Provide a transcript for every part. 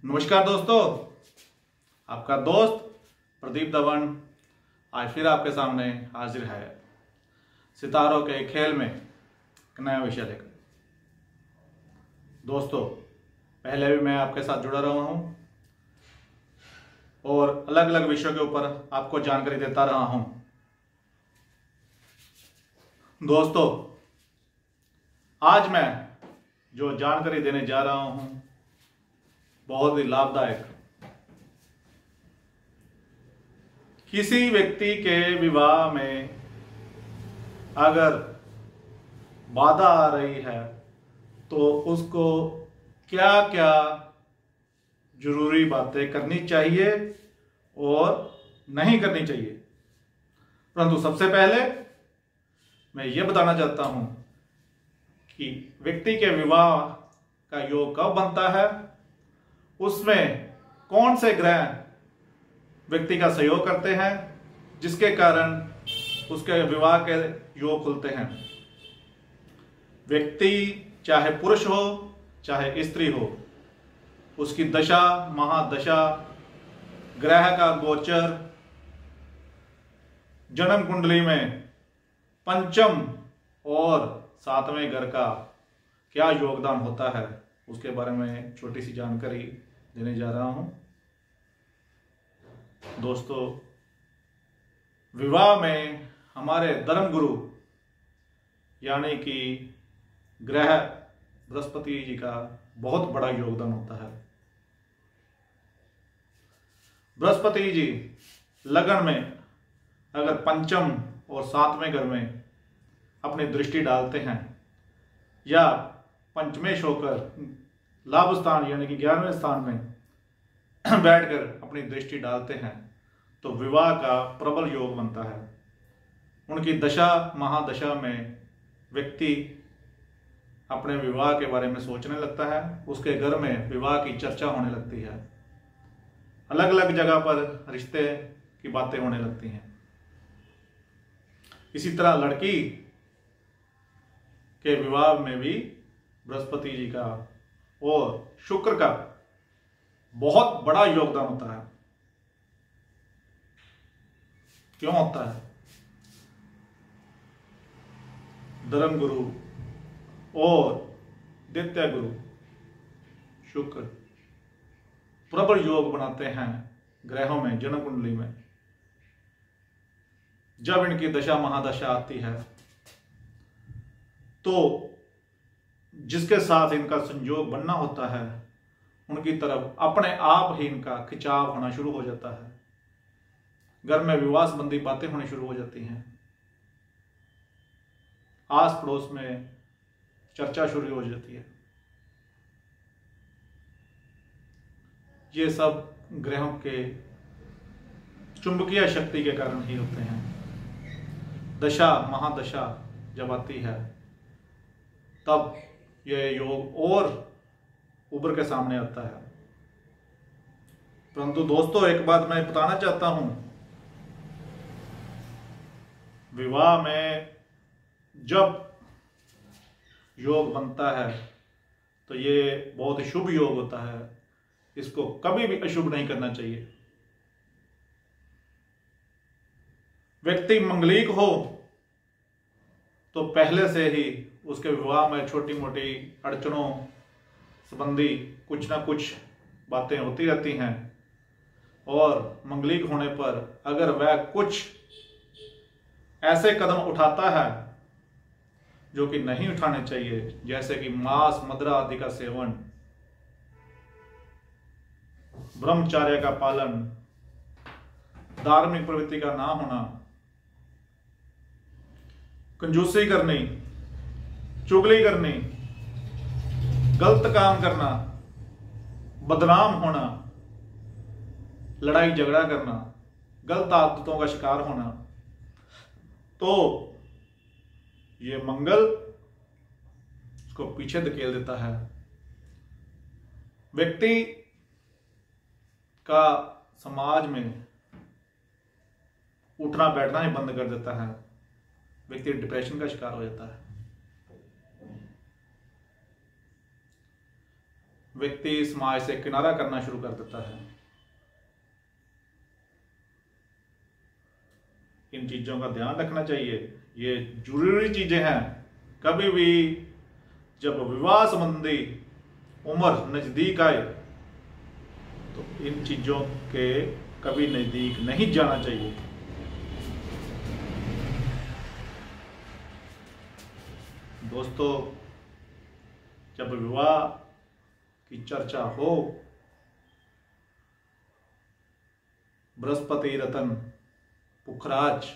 नमस्कार दोस्तों, आपका दोस्त प्रदीप दवन आज फिर आपके सामने हाजिर है सितारों के खेल में एक नया विषय लेकर। दोस्तों, पहले भी मैं आपके साथ जुड़ा रहा हूं और अलग अलग विषयों के ऊपर आपको जानकारी देता रहा हूं। दोस्तों, आज मैं जो जानकारी देने जा रहा हूं बहुत ही लाभदायक। किसी व्यक्ति के विवाह में अगर बाधा आ रही है तो उसको क्या क्या जरूरी बातें करनी चाहिए और नहीं करनी चाहिए। परंतु सबसे पहले मैं ये बताना चाहता हूं कि व्यक्ति के विवाह का योग कब बनता है, उसमें कौन से ग्रह व्यक्ति का सहयोग करते हैं जिसके कारण उसके विवाह के योग खुलते हैं। व्यक्ति चाहे पुरुष हो चाहे स्त्री हो, उसकी दशा महादशा, ग्रह का गोचर, जन्म कुंडली में पंचम और सातवें घर का क्या योगदान होता है, उसके बारे में छोटी सी जानकारी देने जा रहा हूं। दोस्तों, विवाह में हमारे धर्म गुरु यानी कि ग्रह बृहस्पति जी का बहुत बड़ा योगदान होता है। बृहस्पति जी लगन में अगर पंचम और सातवें घर में अपनी दृष्टि डालते हैं या पंचमेश होकर लाभ स्थान यानी कि 11वें स्थान में बैठकर अपनी दृष्टि डालते हैं तो विवाह का प्रबल योग बनता है। उनकी दशा महादशा में व्यक्ति अपने विवाह के बारे में सोचने लगता है, उसके घर में विवाह की चर्चा होने लगती है, अलग अलग जगह पर रिश्ते की बातें होने लगती हैं। इसी तरह लड़की के विवाह में भी बृहस्पति जी का और शुक्र का बहुत बड़ा योगदान होता है। क्यों होता है? धर्म गुरु और द्वितीय गुरु शुक्र प्रबल योग बनाते हैं ग्रहों में, जन्म कुंडली में। जब इनकी दशा महादशा आती है तो जिसके साथ इनका संयोग बनना होता है उनकी तरफ अपने आप ही इनका खिंचाव होना शुरू हो जाता है। घर में विवाह संबंधी बातें होनी शुरू हो जाती हैं, आस पड़ोस में चर्चा शुरू हो जाती है। ये सब ग्रहों के चुंबकीय शक्ति के कारण ही होते हैं। दशा महादशा जब आती है तब यह योग और उभर के सामने आता है। परंतु दोस्तों, एक बात मैं बताना चाहता हूं, विवाह में जब योग बनता है तो ये बहुत ही शुभ योग होता है, इसको कभी भी अशुभ नहीं करना चाहिए। व्यक्ति मंगलिक हो तो पहले से ही उसके विवाह में छोटी मोटी अड़चनों संबंधी कुछ ना कुछ बातें होती रहती हैं, और मंगलिक होने पर अगर वह कुछ ऐसे कदम उठाता है जो कि नहीं उठाने चाहिए, जैसे कि मांस मदिरा आदि का सेवन, ब्रह्मचर्य का पालन, धार्मिक प्रवृत्ति का ना होना, कंजूसी करनी, चुगली करनी, गलत काम करना, बदनाम होना, लड़ाई झगड़ा करना, गलत आदतों का शिकार होना, तो ये मंगल उसको पीछे धकेल देता है। व्यक्ति का समाज में उठना बैठना ही बंद कर देता है, व्यक्ति डिप्रेशन का शिकार हो जाता है। व्यक्ति समाज से किनारा करना शुरू कर देता है। इन चीजों का ध्यान रखना चाहिए, ये जरूरी चीजें हैं। कभी भी जब विवाह संबंधी उम्र नजदीक आए तो इन चीजों के कभी नजदीक नहीं जाना चाहिए। दोस्तों, जब विवाह की चर्चा हो, बृहस्पति रतन पुखराज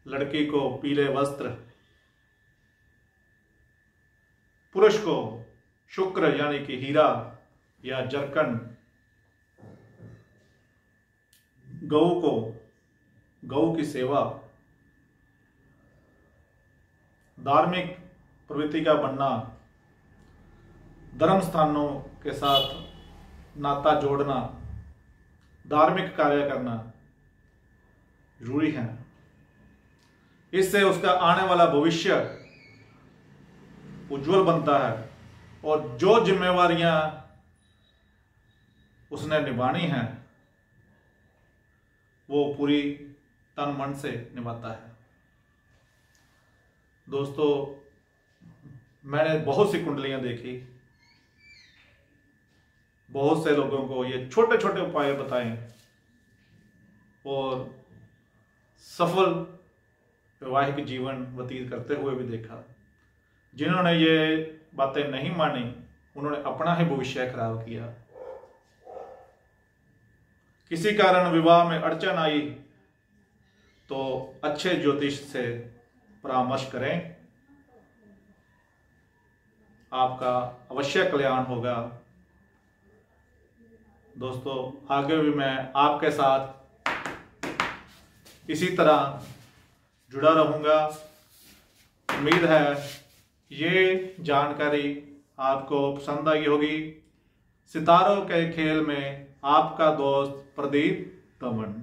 लड़की को पीले वस्त्र, पुरुष को शुक्र यानी कि हीरा या जरकन, गौ की सेवा, धार्मिक प्रवृत्ति का बनना, धर्म स्थानों के साथ नाता जोड़ना, धार्मिक कार्य करना जरूरी है। इससे उसका आने वाला भविष्य उज्जवल बनता है और जो जिम्मेवारियां उसने निभानी हैं वो पूरी तन मन से निभाता है। दोस्तों, मैंने बहुत सी कुंडलियां देखी, बहुत से लोगों को ये छोटे छोटे उपाय बताए और सफल वैवाहिक जीवन व्यतीत करते हुए भी देखा। जिन्होंने ये बातें नहीं मानी उन्होंने अपना ही भविष्य खराब किया। किसी कारण विवाह में अड़चन आई तो अच्छे ज्योतिष से परामर्श करें, आपका अवश्य कल्याण होगा। दोस्तों, आगे भी मैं आपके साथ इसी तरह जुड़ा रहूंगा। उम्मीद है ये जानकारी आपको पसंद आई होगी। सितारों के खेल में आपका दोस्त प्रदीप दमन।